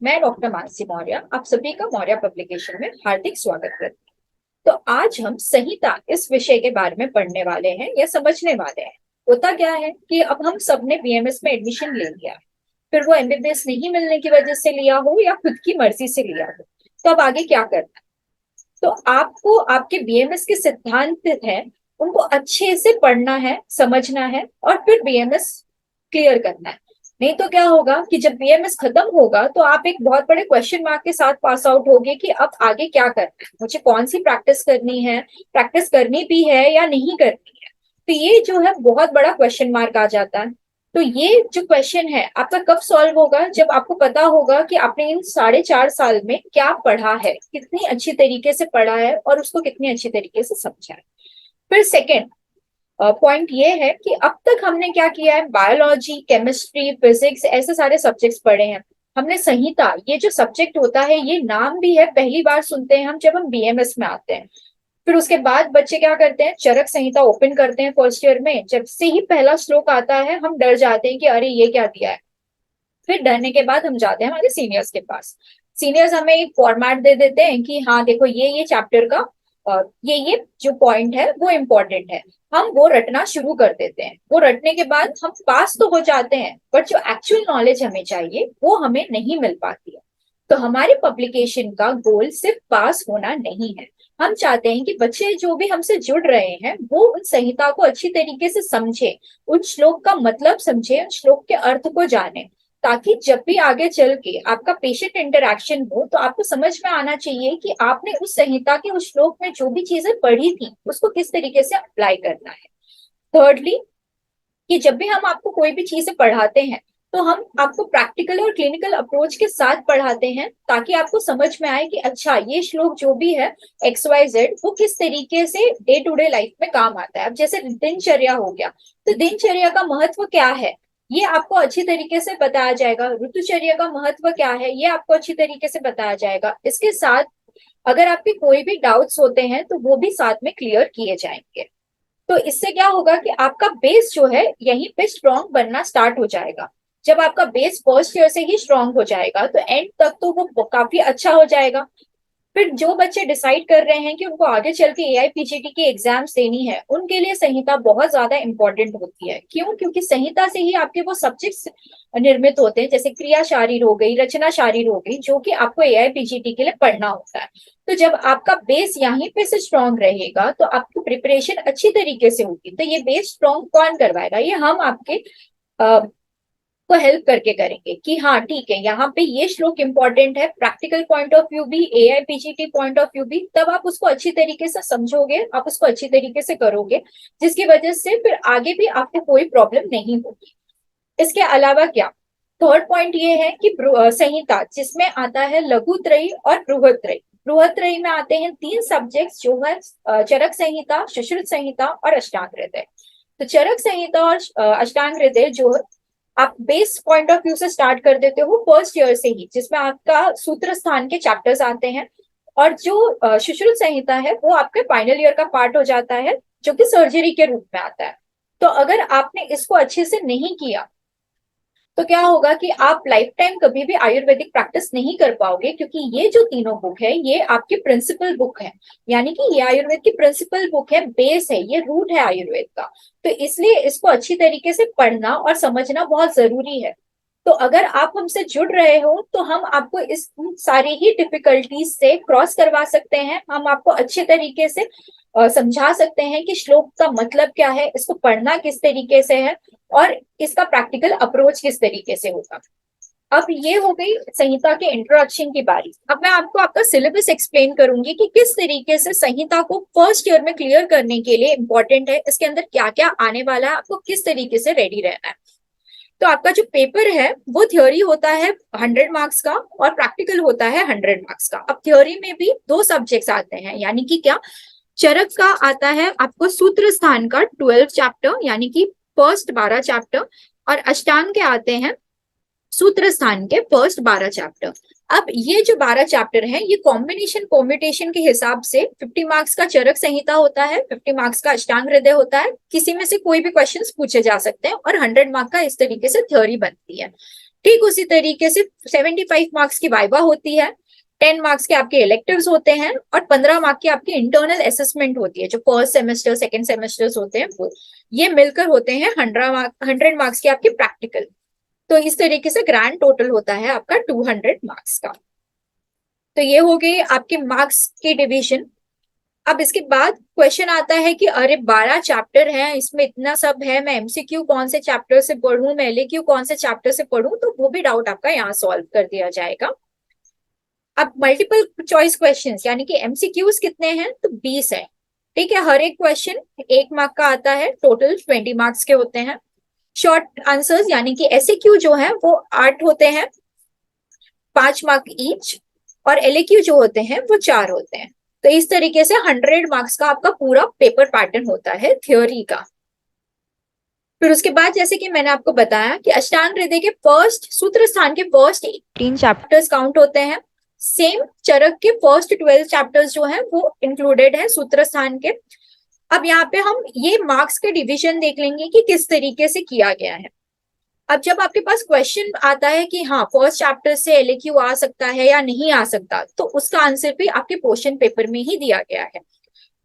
मैं डॉक्टर मानसी मौर्य आप सभी का मौर्य पब्लिकेशन में हार्दिक स्वागत करती हूँ। तो आज हम संहिता इस विषय के बारे में पढ़ने वाले हैं या समझने वाले हैं। होता क्या है कि अब हम सब ने बीएमएस में एडमिशन ले लिया, फिर वो एमबीबीएस नहीं मिलने की वजह से लिया हो या खुद की मर्जी से लिया हो, तो अब आगे क्या करना है। तो आपको आपके बीएमएस के सिद्धांत हैं, उनको अच्छे से पढ़ना है, समझना है और फिर बीएमएस क्लियर करना है। नहीं तो क्या होगा कि जब बीएमएस खत्म होगा तो आप एक बहुत बड़े क्वेश्चन मार्क के साथ पास आउट होगे कि अब आगे क्या करना है, मुझे कौन सी प्रैक्टिस करनी है, प्रैक्टिस करनी भी है या नहीं करनी है। तो ये जो है बहुत बड़ा क्वेश्चन मार्क आ जाता है। तो ये जो क्वेश्चन है आपका कब सॉल्व होगा, जब आपको पता होगा कि आपने इन 4.5 साल में क्या पढ़ा है, कितनी अच्छी तरीके से पढ़ा है और उसको कितनी अच्छी तरीके से समझा है। फिर सेकेंड पॉइंट ये है कि अब तक हमने क्या किया है, बायोलॉजी, केमिस्ट्री, फिजिक्स ऐसे सारे सब्जेक्ट्स पढ़े हैं। हमने संहिता ये जो सब्जेक्ट होता है, ये नाम भी है पहली बार सुनते हैं हम जब हम बीएमएस में आते हैं। फिर उसके बाद बच्चे क्या करते हैं, चरक संहिता ओपन करते हैं फर्स्ट ईयर में, जब से ही पहला श्लोक आता है हम डर जाते हैं कि अरे ये क्या दिया है। फिर डरने के बाद हम जाते हैं हमारे सीनियर्स के पास। सीनियर्स हमें एक फॉर्मेट दे देते हैं कि हाँ देखो ये चैप्टर का ये जो पॉइंट है वो इम्पोर्टेंट है। हम वो रटना शुरू कर देते हैं, वो रटने के बाद हम पास तो हो जाते हैं, बट जो एक्चुअल नॉलेज हमें चाहिए वो हमें नहीं मिल पाती है। तो हमारे पब्लिकेशन का गोल सिर्फ पास होना नहीं है। हम चाहते हैं कि बच्चे जो भी हमसे जुड़ रहे हैं वो उन संहिता को अच्छी तरीके से समझे, उन श्लोक का मतलब समझे, उन श्लोक के अर्थ को जाने, ताकि जब भी आगे चल के आपका पेशेंट इंटरेक्शन हो तो आपको समझ में आना चाहिए कि आपने उस संहिता के उस श्लोक में जो भी चीजें पढ़ी थी उसको किस तरीके से अप्लाई करना है। थर्डली, कि जब भी हम आपको कोई भी चीजें पढ़ाते हैं तो हम आपको प्रैक्टिकल और क्लिनिकल अप्रोच के साथ पढ़ाते हैं, ताकि आपको समझ में आए कि अच्छा ये श्लोक जो भी है XYZ वो किस तरीके से डे टू डे लाइफ में काम आता है। अब जैसे दिनचर्या हो गया, तो दिनचर्या का महत्व क्या है ये आपको अच्छी तरीके से बताया जाएगा। ऋतुचर्या का महत्व क्या है ये आपको अच्छी तरीके से बताया जाएगा। इसके साथ अगर आपके कोई भी डाउट्स होते हैं तो वो भी साथ में क्लियर किए जाएंगे। तो इससे क्या होगा कि आपका बेस जो है यहीं पे स्ट्रांग बनना स्टार्ट हो जाएगा। जब आपका बेस फर्स्ट ईयर से ही स्ट्रांग हो जाएगा तो एंड तक तो वो काफी अच्छा हो जाएगा। फिर जो बच्चे डिसाइड कर रहे हैं कि उनको आगे चल के एआईपीजीटी की एग्जाम्स देनी है, उनके लिए संहिता बहुत ज्यादा इंपॉर्टेंट होती है। क्यों? क्योंकि संहिता से ही आपके वो सब्जेक्ट्स निर्मित होते हैं, जैसे क्रिया शारीर हो गई, रचना शारीर हो गई, जो कि आपको एआईपीजीटी के लिए पढ़ना होता है। तो जब आपका बेस यहीं पे से स्ट्रांग रहेगा तो आपकी प्रिपरेशन अच्छी तरीके से होगी। तो ये बेस स्ट्रांग कौन करवाएगा? ये हम आपके को हेल्प करके करेंगे कि हाँ ठीक है, यहाँ पे ये श्लोक इंपॉर्टेंट है, प्रैक्टिकल पॉइंट ऑफ व्यू भी, एआईपीजीटी पॉइंट ऑफ व्यू भी, तब आप उसको अच्छी तरीके से समझोगे, आप उसको अच्छी तरीके से करोगे, जिसकी वजह से फिर आगे भी आपको कोई प्रॉब्लम नहीं होगी। इसके अलावा क्या, थर्ड पॉइंट ये है कि संहिता जिसमें आता है लघुत्रयी और बृहत्त्रयी। बृहत्त्रयी में आते हैं 3 सब्जेक्ट्स जो है चरक संहिता, सुश्रुत संहिता और अष्टांग हृदय। तो चरक संहिता और अष्टांग हृदय जो आप बेस पॉइंट ऑफ व्यू से स्टार्ट कर देते हो फर्स्ट ईयर से ही, जिसमें आपका सूत्र स्थान के चैप्टर्स आते हैं। और जो सुश्रुत संहिता है वो आपके फाइनल ईयर का पार्ट हो जाता है, जो कि सर्जरी के रूप में आता है। तो अगर आपने इसको अच्छे से नहीं किया तो क्या होगा कि आप लाइफ टाइम कभी भी आयुर्वेदिक प्रैक्टिस नहीं कर पाओगे, क्योंकि ये जो तीनों बुक है ये आपकी प्रिंसिपल बुक है, यानी कि ये आयुर्वेद की प्रिंसिपल बुक है, बेस है, ये रूट है आयुर्वेद का। तो इसलिए इसको अच्छी तरीके से पढ़ना और समझना बहुत जरूरी है। तो अगर आप हमसे जुड़ रहे हो तो हम आपको इस सारी ही डिफिकल्टीज से क्रॉस करवा सकते हैं, हम आपको अच्छे तरीके से समझा सकते हैं कि श्लोक का मतलब क्या है, इसको पढ़ना किस तरीके से है और इसका प्रैक्टिकल अप्रोच किस तरीके से होगा। अब ये हो गई संहिता के इंट्रोडक्शन की बारी। अब मैं आपको आपका सिलेबस एक्सप्लेन करूंगी कि किस तरीके से संहिता को फर्स्ट ईयर में क्लियर करने के लिए इंपॉर्टेंट है, इसके अंदर क्या क्या आने वाला है, आपको किस तरीके से रेडी रहना है। तो आपका जो पेपर है वो थ्योरी होता है 100 मार्क्स का और प्रैक्टिकल होता है 100 मार्क्स का। अब थ्योरी में भी 2 सब्जेक्ट्स आते हैं, यानी कि क्या, चरक का आता है आपको सूत्र स्थान का 12 चैप्टर, यानी कि फर्स्ट 12 चैप्टर, और अष्टांग के आते हैं सूत्र स्थान के फर्स्ट 12 चैप्टर। अब ये जो 12 चैप्टर हैं ये कॉम्बिनेशन परम्यूटेशन के हिसाब से 50 मार्क्स का चरक संहिता होता है, 50 मार्क्स का अष्टांग हृदय होता है, किसी में से कोई भी क्वेश्चंस पूछे जा सकते हैं और 100 मार्क का इस तरीके से थ्योरी बनती है। ठीक उसी तरीके से 75 मार्क्स की वाइवा होती है, 10 मार्क्स के आपके इलेक्टिव्स होते हैं और 15 मार्क्स की आपकी इंटरनल असेसमेंट होती है, जो फर्स्ट सेमेस्टर सेकंड सेमेस्टर्स होते हैं वो, ये मिलकर होते हैं 100 मार्क्स के आपके प्रैक्टिकल। तो इस तरीके से ग्रैंड टोटल होता है आपका 200 मार्क्स का। तो ये हो गई आपके मार्क्स की डिवीजन। अब इसके बाद क्वेश्चन आता है कि अरे 12 चैप्टर हैं, इसमें इतना सब है, मैं एमसीक्यू कौन से चैप्टर से पढ़ूं, मैं एलएक्यू कौन से चैप्टर से पढ़ूं, तो वो भी डाउट आपका यहाँ सॉल्व कर दिया जाएगा। अब मल्टीपल चॉइस क्वेश्चंस यानी कि एमसीक्यूज कितने हैं, तो 20 है। ठीक है, हर एक क्वेश्चन 1 मार्क का आता है, टोटल 20 मार्क्स के होते हैं। शॉर्ट आंसर्स यानी कि एसएक्यू जो है वो 8 होते हैं, 5 मार्क ईच, और एलएक्यू जो होते हैं वो 4 होते हैं। तो इस तरीके से 100 मार्क्स का आपका पूरा पेपर पैटर्न होता है थ्योरी का। फिर उसके बाद जैसे कि मैंने आपको बताया कि अष्टांग हृदय के फर्स्ट सूत्र स्थान के फर्स्ट 18 चैप्टर्स काउंट होते हैं। सेम चरक के फर्स्ट 12 चैप्टर्स जो हैं वो इंक्लूडेड है सूत्र स्थान के। अब यहाँ पे हम ये मार्क्स के डिवीजन देख लेंगे कि किस तरीके से किया गया है। अब जब आपके पास क्वेश्चन आता है कि हाँ फर्स्ट चैप्टर से एलएक्यू आ सकता है या नहीं आ सकता, तो उसका आंसर भी आपके क्वेश्चन पेपर में ही दिया गया है।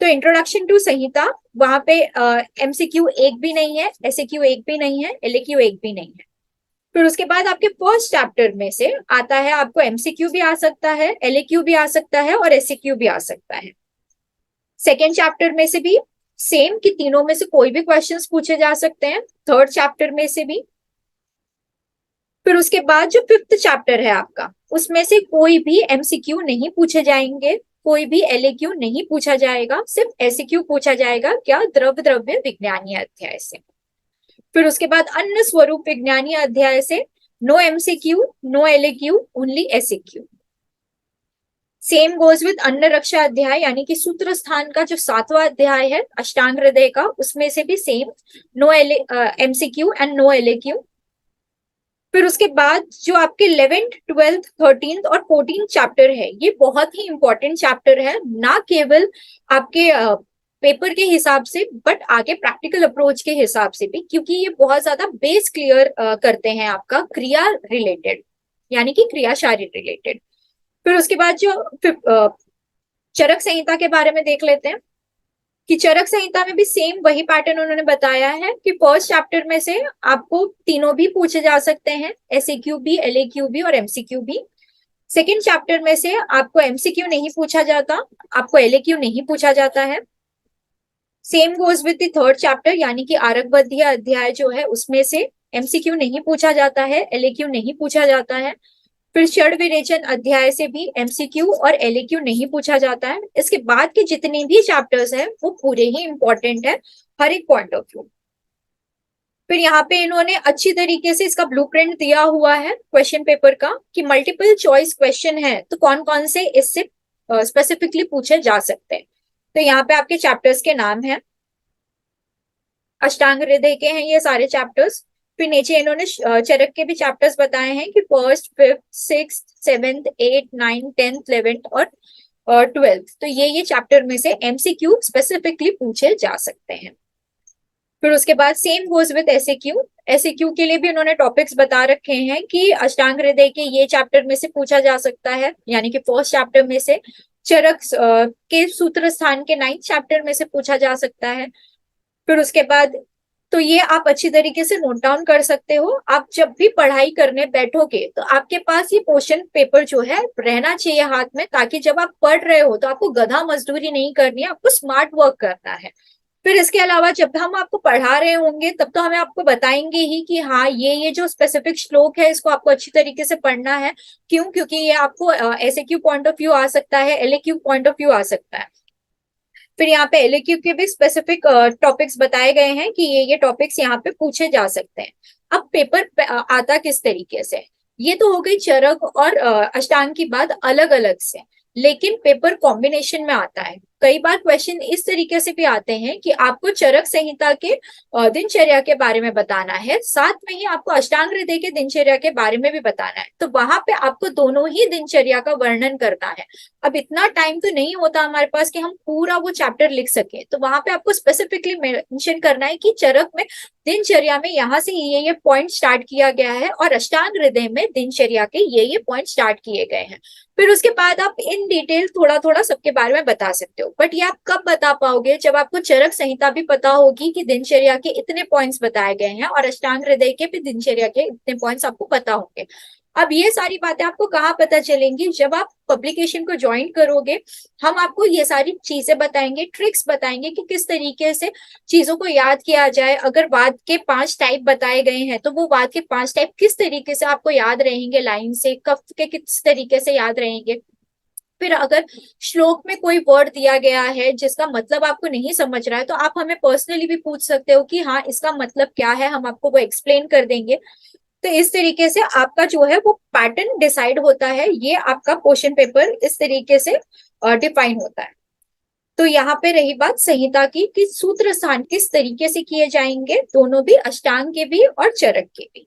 तो इंट्रोडक्शन टू संहिता, वहां पे एमसीक्यू एक भी नहीं है, एसएक्यू एक भी नहीं है, एलएक्यू एक भी नहीं है। फिर उसके बाद आपके फर्स्ट चैप्टर में से आता है, आपको एमसीक्यू भी आ सकता है, एलएक्यू भी आ सकता है और एसएक्यू भी आ सकता है। सेकेंड चैप्टर में से भी सेम कि तीनों में से कोई भी क्वेश्चंस पूछे जा सकते हैं, थर्ड चैप्टर में से भी। फिर उसके बाद जो फिफ्थ चैप्टर है आपका, उसमें से कोई भी एमसीक्यू नहीं पूछे जाएंगे, कोई भी एलएक्यू नहीं पूछा जाएगा, सिर्फ एसक्यू पूछा जाएगा, क्या द्रव द्रव्य विज्ञानीय अध्याय से। फिर उसके बाद अन्य स्वरूप विज्ञानीय अध्याय से no MCQ, no LAQ, only SQ. Same goes with अन्न रक्षा अध्याय यानी कि सूत्र स्थान का जो 7वां अध्याय है अष्टांग हृदय का, उसमें से भी same no MCQ and no LAQ. फिर उसके बाद जो आपके 11th 12th 13th और 14th चैप्टर है, ये बहुत ही इंपॉर्टेंट चैप्टर है, ना केवल आपके पेपर के हिसाब से बट आगे प्रैक्टिकल अप्रोच के हिसाब से भी, क्योंकि ये बहुत ज्यादा बेस क्लियर करते हैं आपका क्रिया रिलेटेड यानी कि क्रियाशारी रिलेटेड। फिर उसके बाद जो चरक संहिता के बारे में देख लेते हैं कि चरक संहिता में भी सेम वही पैटर्न उन्होंने बताया है कि फर्स्ट चैप्टर में से आपको तीनों भी पूछे जा सकते हैं, एसएक्यू भी, एलएक्यू भी और एमसीक्यू भी। सेकेंड चैप्टर में से आपको एमसीक्यू नहीं पूछा जाता, आपको एलएक्यू नहीं पूछा जाता है। Same goes with the third chapter यानी कि आरकबद्धीय अध्याय जो है, उसमें से एमसीक्यू नहीं पूछा जाता है, एलएक्यू नहीं पूछा जाता है। फिर षड विरेचन अध्याय से भी एमसीक्यू और एलएक्यू नहीं पूछा जाता है। इसके बाद के जितने भी चैप्टर्स हैं वो पूरे ही इंपॉर्टेंट है हर एक पॉइंट ऑफ व्यू। फिर यहाँ पे इन्होंने अच्छी तरीके से इसका ब्लूप्रिंट दिया हुआ है क्वेश्चन पेपर का कि मल्टीपल चॉइस क्वेश्चन है तो कौन कौन से इससे स्पेसिफिकली पूछे जा सकते हैं। तो यहाँ पे आपके चैप्टर्स के नाम है, अष्टांग हृदय के हैं ये सारे चैप्टर्स। फिर नीचे इन्होंने चरक के भी चैप्टर्स बताए हैं कि first, fifth, sixth, seventh, 8, 9, 10th, 11th और 12th। तो ये चैप्टर में से एमसीक्यू स्पेसिफिकली पूछे जा सकते हैं। फिर उसके बाद same goes with SAQ, SAQ के लिए भी उन्होंने टॉपिक्स बता रखे हैं कि अष्टांग हृदय के ये चैप्टर में से पूछा जा सकता है, यानी कि फर्स्ट चैप्टर में से, चरक के सूत्र स्थान के 9th चैप्टर में से पूछा जा सकता है। फिर उसके बाद तो ये आप अच्छी तरीके से नोट डाउन कर सकते हो। आप जब भी पढ़ाई करने बैठोगे तो आपके पास ये क्वेश्चन पेपर जो है रहना चाहिए हाथ में, ताकि जब आप पढ़ रहे हो तो आपको गधा मजदूरी नहीं करनी है, आपको स्मार्ट वर्क करना है। फिर इसके अलावा जब हम आपको पढ़ा रहे होंगे तब तो हमें आपको बताएंगे ही कि हाँ ये जो स्पेसिफिक श्लोक है इसको आपको अच्छी तरीके से पढ़ना है। क्यों? क्योंकि ये आपको एसएक्यू पॉइंट ऑफ व्यू आ सकता है, एलएक्यू पॉइंट ऑफ व्यू आ सकता है। फिर यहाँ पे एलएक्यू के भी स्पेसिफिक टॉपिक्स बताए गए हैं कि ये टॉपिक्स यहाँ पे पूछे जा सकते हैं। अब पेपर आता किस तरीके से, ये तो हो गई चरक और अष्टांग की बात अलग अलग से, लेकिन पेपर कॉम्बिनेशन में आता है। कई बार क्वेश्चन इस तरीके से भी आते हैं कि आपको चरक संहिता के दिनचर्या के बारे में बताना है, साथ में ही आपको अष्टांग हृदय के दिनचर्या के बारे में भी बताना है। तो वहां पे आपको दोनों ही दिनचर्या का वर्णन करना है। अब इतना टाइम तो नहीं होता हमारे पास कि हम पूरा वो चैप्टर लिख सके, तो वहां पे आपको स्पेसिफिकली मेंशन करना है कि चरक में दिनचर्या में यहाँ से ये पॉइंट स्टार्ट किया गया है और अष्टांग हृदय में दिनचर्या के ये पॉइंट स्टार्ट किए गए हैं। फिर उसके बाद आप इन डिटेल थोड़ा थोड़ा सबके बारे में बता सकते हो। बट ये आप कब बता पाओगे, जब आपको चरक संहिता भी पता होगी कि दिनचर्या के इतने पॉइंट्स बताए गए हैं और अष्टांग हृदय के भी दिनचर्या के इतने पॉइंट्स आपको पता होंगे। अब ये सारी बातें आपको कहाँ पता चलेंगी, जब आप पब्लिकेशन को ज्वाइन करोगे। हम आपको ये सारी चीजें बताएंगे, ट्रिक्स बताएंगे कि किस तरीके से चीजों को याद किया जाए। अगर वाद के 5 टाइप बताए गए हैं तो वो वाद के 5 टाइप किस तरीके से आपको याद रहेंगे, लाइन से कफ के किस तरीके से याद रहेंगे। फिर अगर श्लोक में कोई वर्ड दिया गया है जिसका मतलब आपको नहीं समझ रहा है, तो आप हमें पर्सनली भी पूछ सकते हो कि हाँ इसका मतलब क्या है, हम आपको वो एक्सप्लेन कर देंगे। तो इस तरीके से आपका जो है वो पैटर्न डिसाइड होता है, ये आपका क्वेश्चन पेपर इस तरीके से डिफाइन होता है। तो यहाँ पे रही बात संहिता की कि सूत्र स्थान किस तरीके से किए जाएंगे, दोनों भी, अष्टांग के भी और चरक के भी।